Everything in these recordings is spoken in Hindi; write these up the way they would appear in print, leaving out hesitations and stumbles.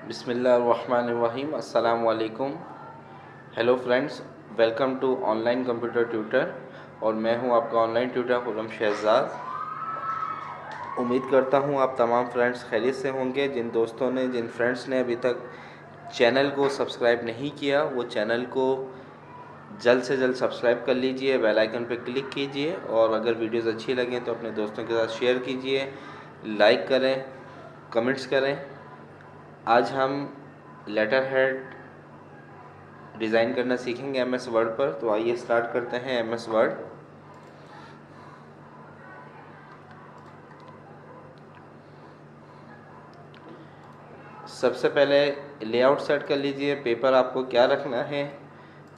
बिस्मिल्लाहिर्रहमानिर्रहीम। अस्सलाम वालेकुम। Hello friends, welcome to online computer tutor. और मैं हूं आपका ऑनलाइन ट्यूटर खुर्रम शहजाद। उम्मीद करता हूं आप तमाम फ्रेंड्स खैरियत से होंगे। जिन फ्रेंड्स ने अभी तक चैनल को सब्सक्राइब नहीं किया, वो चैनल को जल्द से जल्द सब्सक्राइब कर लीजिए, बेल आइकन पर क्लिक कीजिए और अगर वीडियोस अच्छी लगें तो अपने दोस्तों के साथ शेयर कीजिए, लाइक करें, कमेंट्स करें। आज हम लेटर हेड डिज़ाइन करना सीखेंगे एमएस वर्ड पर। तो आइए स्टार्ट करते हैं एमएस वर्ड। सबसे पहले लेआउट सेट कर लीजिए। पेपर आपको क्या रखना है,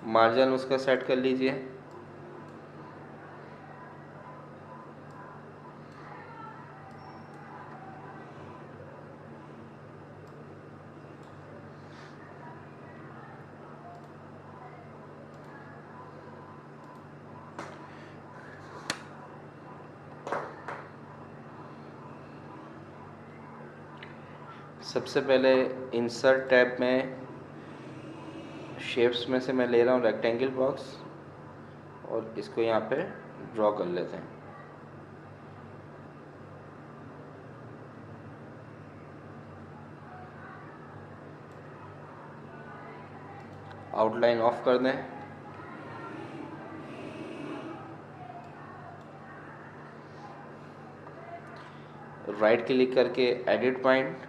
मार्जिन उसका सेट कर लीजिए। सबसे पहले इंसर्ट टैब में शेप्स में से मैं ले रहा हूँ रेक्टेंगल बॉक्स और इसको यहाँ पे ड्रॉ कर लेते हैं। आउटलाइन ऑफ कर दें। राइट क्लिक करके एडिट पॉइंट,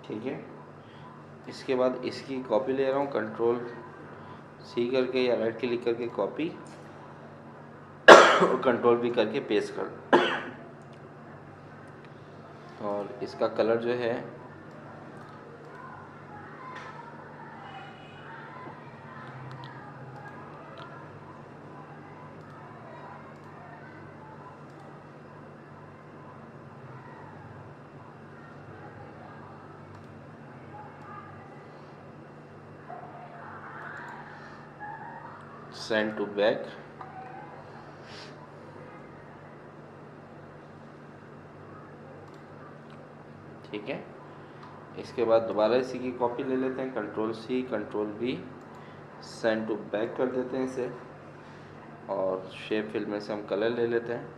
ठीक है। इसके बाद इसकी कॉपी ले रहा हूँ, कंट्रोल सी करके या राइट क्लिक करके कॉपी और कंट्रोल भी करके पेस्ट कर। और इसका कलर जो है सेंड टू बैक। ठीक है। इसके बाद दोबारा इसी की कॉपी ले लेते हैं, control C control V, send to back कर देते हैं इसे। और शेप फिल में से हम कलर ले लेते हैं।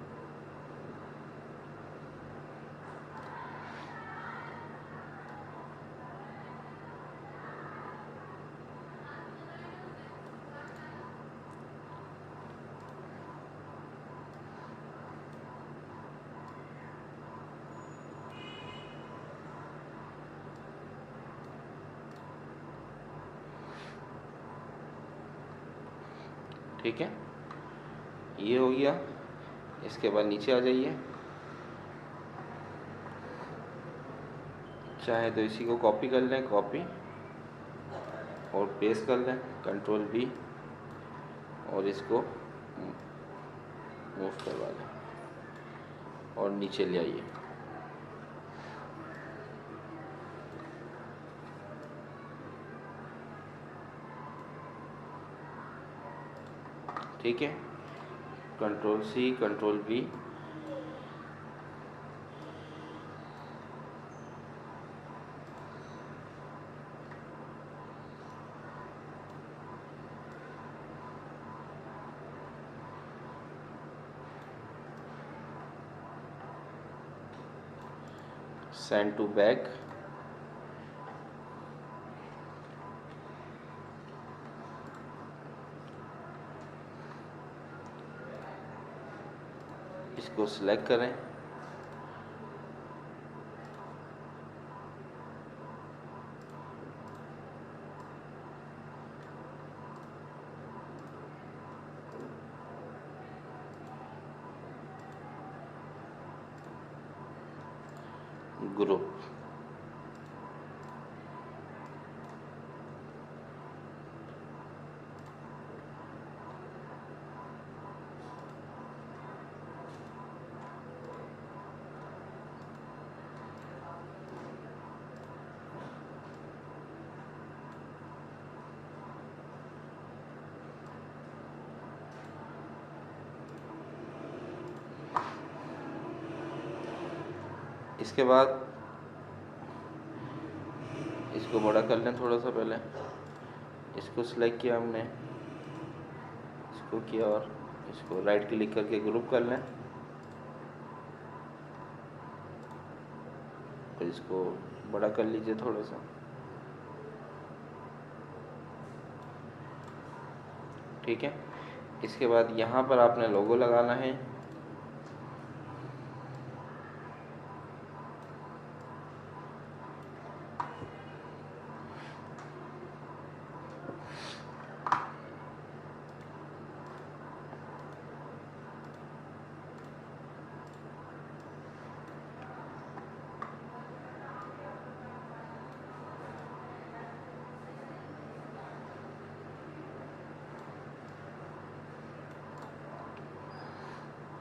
ठीक है, ये हो गया। इसके बाद नीचे आ जाइए, चाहे तो इसी को कॉपी कर लें, कॉपी और पेस्ट कर लें, कंट्रोल वी, और इसको मूव करवा लें और नीचे ले आइए। ठीक है, control C, control V, send to back, इसको सिलेक्ट करें, ग्रुप, इसके बाद इसको बड़ा कर लें थोड़ा सा। पहले इसको सिलेक्ट किया हमने, इसको किया और इसको राइट क्लिक करके ग्रुप कर लें और इसको बड़ा कर लीजिए थोड़ा सा। ठीक है, इसके बाद यहाँ पर आपने लोगो लगाना है।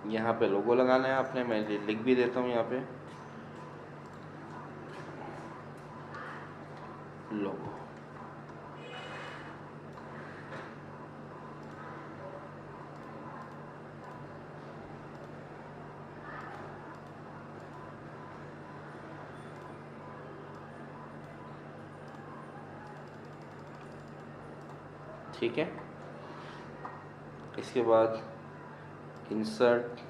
यहाँ पे लोगो लगाना है आपने, मैं लिख भी देता हूँ यहाँ पे लोगो। ठीक है, इसके बाद इंसर्ट,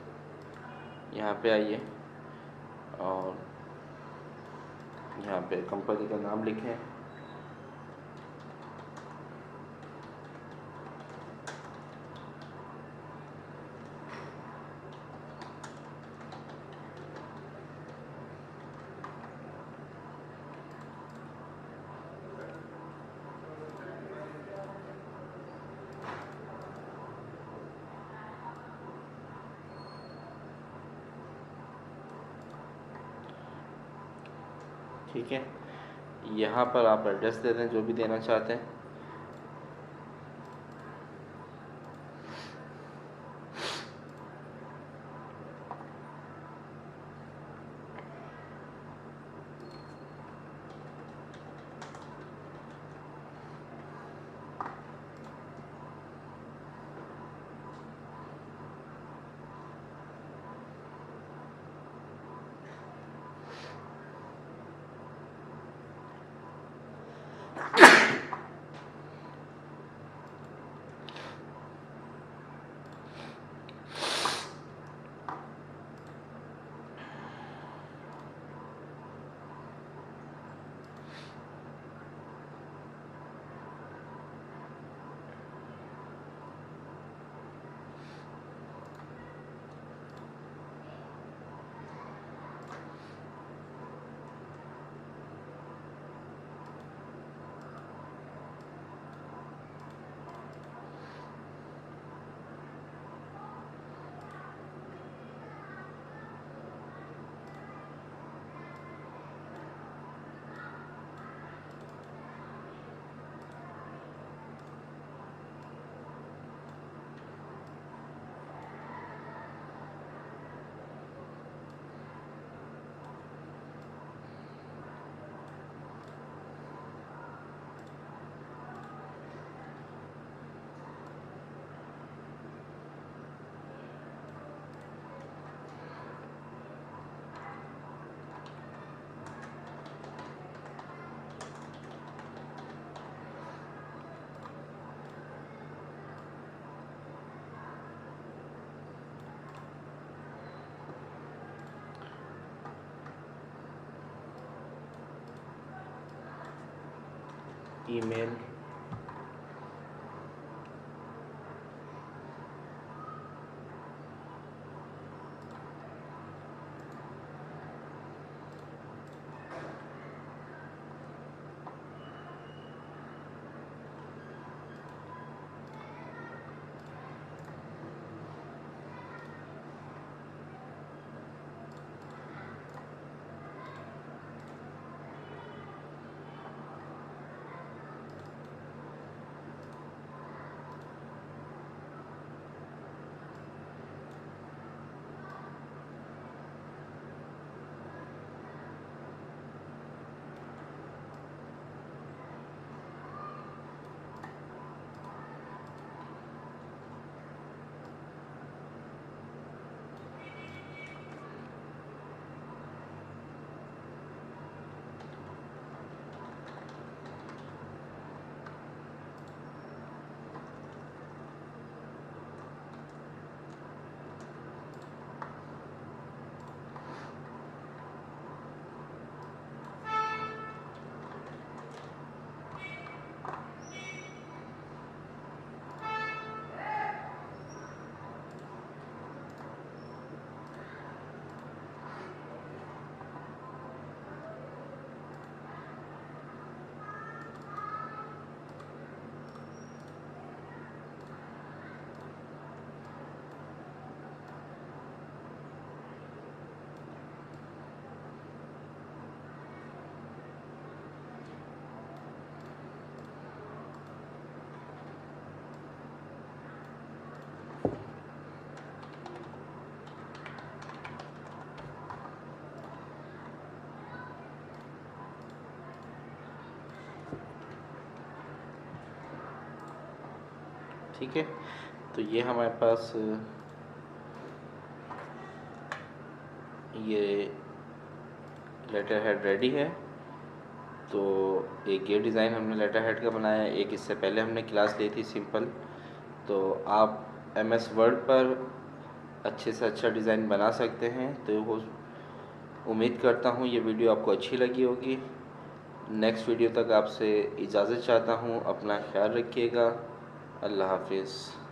यहाँ पे आइए और यहाँ पे कंपनी का नाम लिखें। ठीक है, यहाँ पर आप एड्रेस दे दें जो भी देना चाहते हैं। ईमेल, ठीक है। तो ये हमारे पास ये लेटर हेड रेडी है। तो एक ये डिज़ाइन हमने लेटर हेड का बनाया है, एक इससे पहले हमने क्लास ली थी सिंपल। तो आप MS वर्ड पर अच्छे से अच्छा डिज़ाइन बना सकते हैं। तो वो उम्मीद करता हूँ ये वीडियो आपको अच्छी लगी होगी। नेक्स्ट वीडियो तक आपसे इजाज़त चाहता हूँ। अपना ख्याल रखिएगा। अल्लाह हाफिज़।